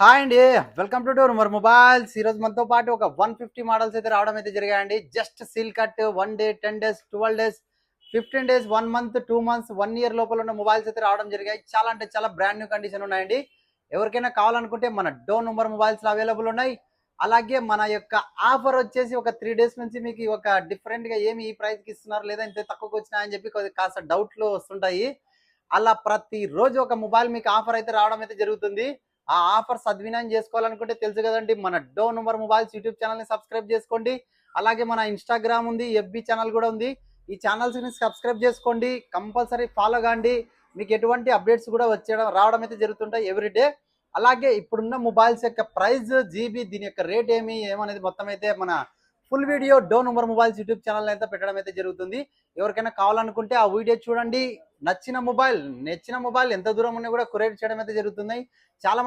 Hi అండి. Welcome to door మరి mobiles. ఈరోజు మనతో పాటు ఒక 150 మోడల్స్ అయితే రావడం అయితే జరిగాయండి. Just seal cut 1 day, 10 days, 12 days, 15 days, 1 month, 2 months, 1 year లోపల ఉన్న మొబైల్స్ అయితే రావడం జరిగాయి. చాలా అంటే చాలా బ్రాండ్ న్యూ కండిషన్ ఉన్నాయండి. ఎవరికైనా కావాలనుకుంటే మన డో నంబర్ మొబైల్స్లో అవైలబుల్ ఉన్నాయి. అలాగే మన యొక్క ఆఫర్ వచ్చేసి ఒక 3 డేస్ నుంచి మీకు ఒక డిఫరెంట్గా ఏమి ఈ ప్రైస్కి ఇస్తున్నారు లేదా ఇంత తక్కువకి వచ్చినా అని చెప్పి కాస్త డౌట్లు వస్తుంటాయి. అలా ప్రతిరోజు ఒక మొబైల్ మీకు ఆఫర్ అయితే రావడం అయితే జరుగుతుంది. ఆ ఆఫర్ సద్వినియోగం చేసుకోవాలనుకుంటే తెలుసు కదండి, మన డో నంబర్ మొబైల్స్ యూట్యూబ్ ఛానల్ని సబ్స్క్రైబ్ చేసుకోండి. అలాగే మన ఇన్స్టాగ్రామ్ ఉంది, ఎఫ్బి ఛానల్ కూడా ఉంది. ఈ ఛానల్స్ని సబ్స్క్రైబ్ చేసుకోండి, కంపల్సరీ ఫాలో కాండి. మీకు ఎటువంటి అప్డేట్స్ కూడా రావడం అయితే జరుగుతుంటాయి ఎవ్రీడే. అలాగే ఇప్పుడున్న మొబైల్స్ యొక్క ప్రైస్, జీబీ, దీని యొక్క రేట్ ఏమనేది మొత్తం అయితే మన ఫుల్ వీడియో డో నంబర్ మొబైల్స్ యూట్యూబ్ ఛానల్ అయితే పెట్టడం అయితే జరుగుతుంది. ఎవరికైనా కావాలనుకుంటే ఆ వీడియో చూడండి. నచ్చిన మొబైల్ ఎంత దూరం ఉన్నా కూడా కొరియర్ చేయడం అయితే జరుగుతుంది. చాలా